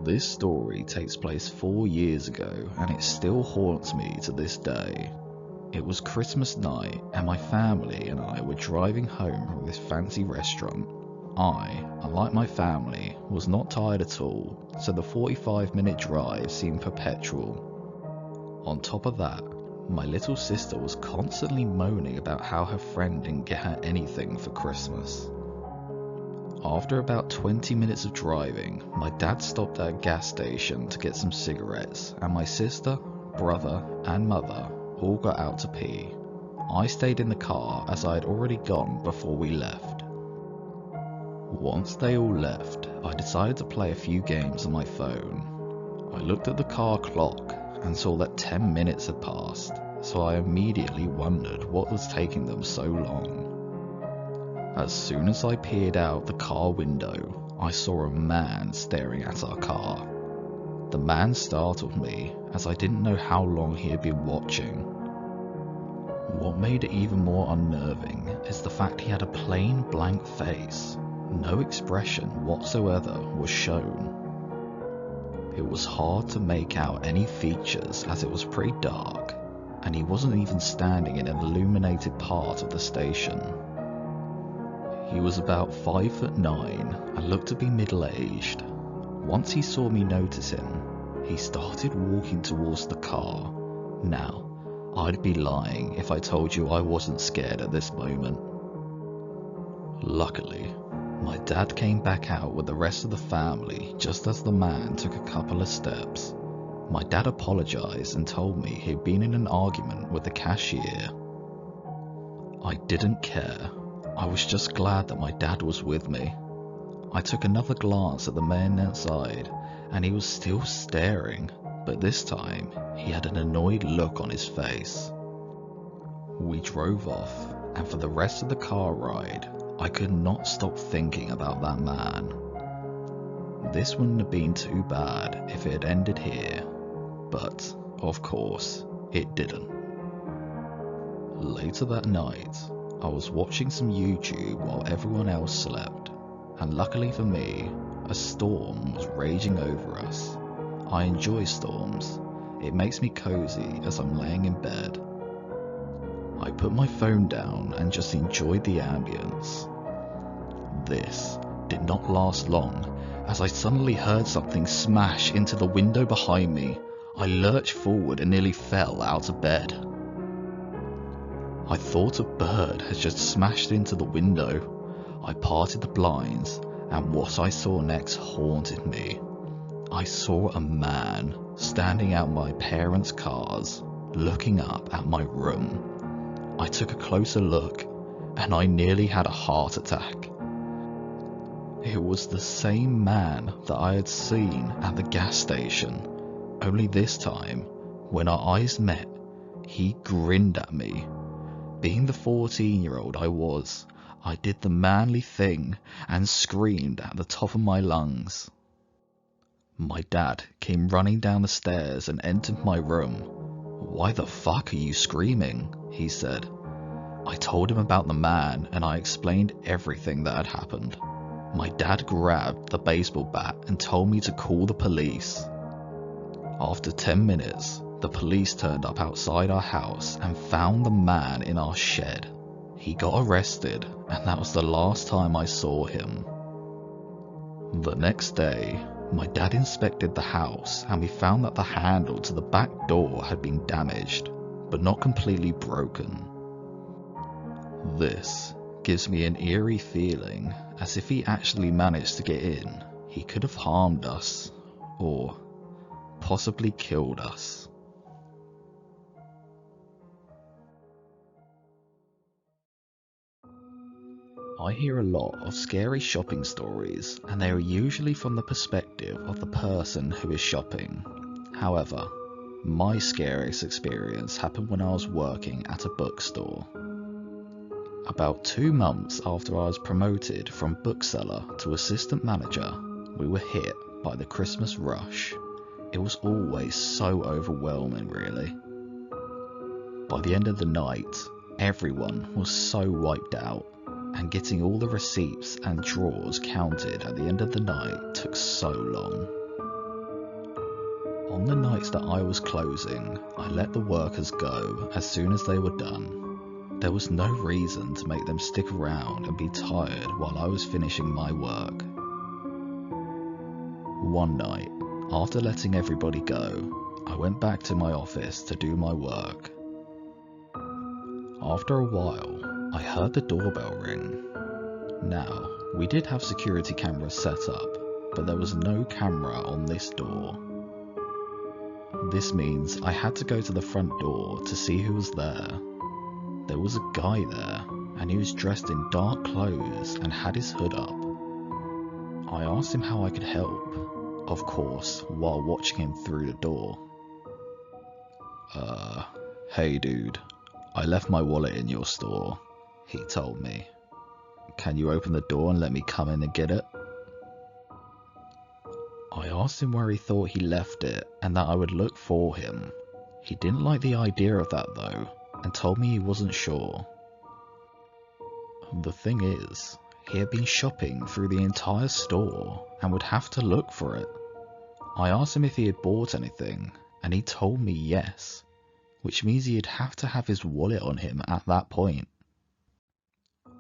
This story takes place 4 years ago and it still haunts me to this day. It was Christmas night and my family and I were driving home from this fancy restaurant. I, unlike my family, was not tired at all, so the 45-minute drive seemed perpetual. On top of that, my little sister was constantly moaning about how her friend didn't get her anything for Christmas. After about 20 minutes of driving, my dad stopped at a gas station to get some cigarettes, and my sister, brother, and mother all got out to pee. I stayed in the car as I had already gone before we left. Once they all left, I decided to play a few games on my phone. I looked at the car clock and saw that 10 minutes had passed, so I immediately wondered what was taking them so long. As soon as I peered out the car window, I saw a man staring at our car. The man startled me as I didn't know how long he had been watching. What made it even more unnerving is the fact he had a plain blank face. No expression whatsoever was shown. It was hard to make out any features as it was pretty dark, and he wasn't even standing in an illuminated part of the station. He was about 5'9" and looked to be middle-aged. Once he saw me notice him, he started walking towards the car. Now, I'd be lying if I told you I wasn't scared at this moment. Luckily, my dad came back out with the rest of the family just as the man took a couple of steps. My dad apologized and told me he'd been in an argument with the cashier. I didn't care. I was just glad that my dad was with me. I took another glance at the man outside and he was still staring, but this time he had an annoyed look on his face. We drove off, and for the rest of the car ride, I could not stop thinking about that man. This wouldn't have been too bad if it had ended here, but of course it didn't. Later that night, I was watching some YouTube while everyone else slept, and luckily for me, a storm was raging over us. I enjoy storms. It makes me cozy as I'm laying in bed. I put my phone down and just enjoyed the ambience. This did not last long as I suddenly heard something smash into the window behind me. I lurched forward and nearly fell out of bed. I thought a bird had just smashed into the window. I parted the blinds, and what I saw next haunted me. I saw a man standing out my parents' cars, looking up at my room. I took a closer look, and I nearly had a heart attack. It was the same man that I had seen at the gas station, only this time, when our eyes met, he grinned at me. Being the 14-year-old I was, I did the manly thing and screamed at the top of my lungs. My dad came running down the stairs and entered my room. "Why the fuck are you screaming?" he said. I told him about the man and I explained everything that had happened. My dad grabbed the baseball bat and told me to call the police. After 10 minutes, the police turned up outside our house and found the man in our shed. He got arrested, and that was the last time I saw him. The next day, my dad inspected the house and we found that the handle to the back door had been damaged, but not completely broken. This gives me an eerie feeling, as if he actually managed to get in, he could have harmed us, or possibly killed us. I hear a lot of scary shopping stories, and they are usually from the perspective of the person who is shopping. However, my scariest experience happened when I was working at a bookstore. About 2 months after I was promoted from bookseller to assistant manager, we were hit by the Christmas rush. It was always so overwhelming, really. By the end of the night, everyone was so wiped out, and getting all the receipts and drawers counted at the end of the night took so long. On the nights that I was closing, I let the workers go as soon as they were done. There was no reason to make them stick around and be tired while I was finishing my work. One night, after letting everybody go, I went back to my office to do my work. After a while, I heard the doorbell ring. Now, we did have security cameras set up, but there was no camera on this door. This means I had to go to the front door to see who was there. There was a guy there, and he was dressed in dark clothes and had his hood up. I asked him how I could help, of course, while watching him through the door. Hey dude, I left my wallet in your store, he told me. Can you open the door and let me come in and get it? I asked him where he thought he left it and that I would look for him. He didn't like the idea of that though, and told me he wasn't sure. The thing is, he had been shopping through the entire store and would have to look for it. I asked him if he had bought anything, and he told me yes, which means he'd have to have his wallet on him at that point.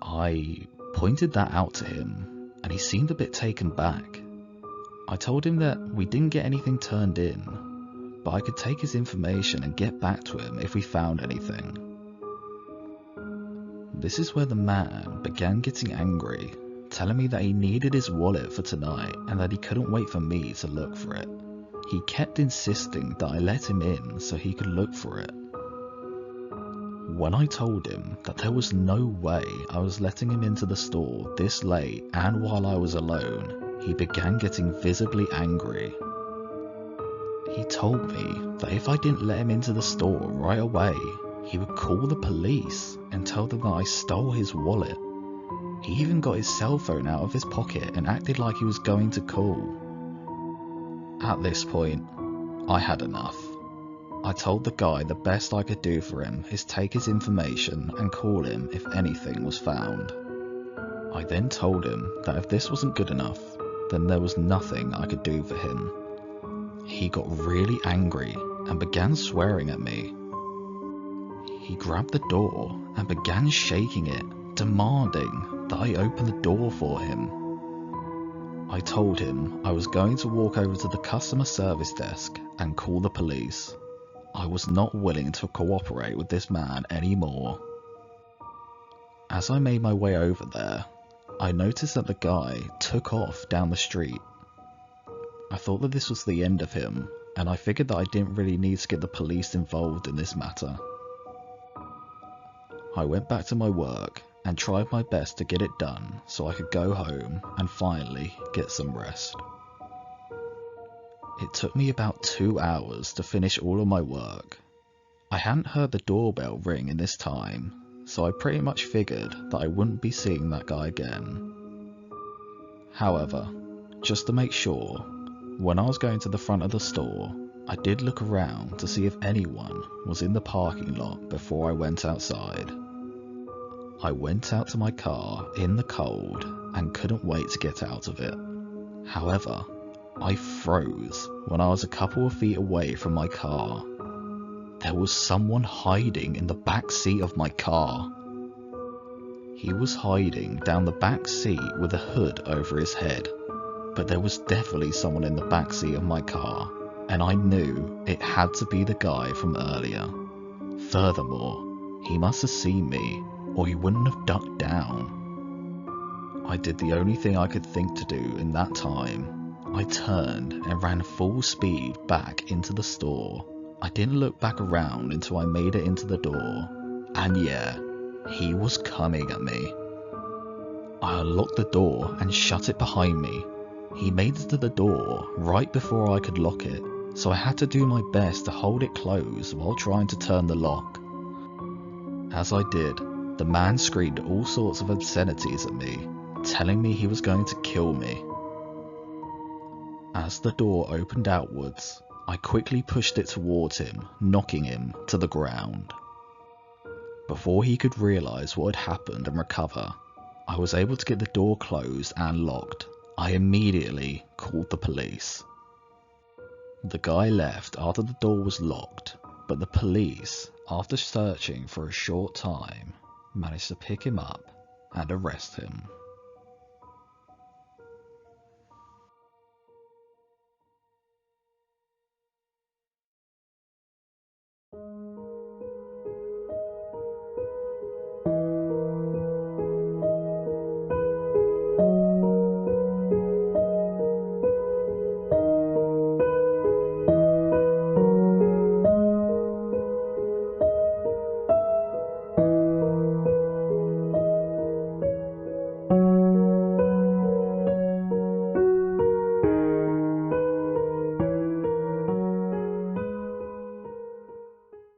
I pointed that out to him, and he seemed a bit taken back. I told him that we didn't get anything turned in, but I could take his information and get back to him if we found anything. This is where the man began getting angry, telling me that he needed his wallet for tonight and that he couldn't wait for me to look for it. He kept insisting that I let him in so he could look for it. When I told him that there was no way I was letting him into the store this late and while I was alone, he began getting visibly angry. He told me that if I didn't let him into the store right away, he would call the police and tell them that I stole his wallet. He even got his cell phone out of his pocket and acted like he was going to call. At this point, I had enough. I told the guy the best I could do for him is take his information and call him if anything was found. I then told him that if this wasn't good enough, then there was nothing I could do for him. He got really angry and began swearing at me. He grabbed the door and began shaking it, demanding that I open the door for him. I told him I was going to walk over to the customer service desk and call the police. I was not willing to cooperate with this man anymore. As I made my way over there, I noticed that the guy took off down the street. I thought that this was the end of him, and I figured that I didn't really need to get the police involved in this matter. I went back to my work and tried my best to get it done so I could go home and finally get some rest. It took me about 2 hours to finish all of my work. I hadn't heard the doorbell ring in this time, so I pretty much figured that I wouldn't be seeing that guy again. However, just to make sure, when I was going to the front of the store, I did look around to see if anyone was in the parking lot before I went outside. I went out to my car in the cold and couldn't wait to get out of it. However, I froze when I was a couple of feet away from my car. There was someone hiding in the back seat of my car. He was hiding down the back seat with a hood over his head, but there was definitely someone in the back seat of my car, and I knew it had to be the guy from earlier. Furthermore, he must have seen me, or he wouldn't have ducked down. I did the only thing I could think to do in that time. I turned and ran full speed back into the store. I didn't look back around until I made it into the door, and yeah, he was coming at me. I unlocked the door and shut it behind me. He made it to the door right before I could lock it, so I had to do my best to hold it closed while trying to turn the lock. As I did, the man screamed all sorts of obscenities at me, telling me he was going to kill me. As the door opened outwards, I quickly pushed it towards him, knocking him to the ground. Before he could realise what had happened and recover, I was able to get the door closed and locked. I immediately called the police. The guy left after the door was locked, but the police, after searching for a short time, managed to pick him up and arrest him.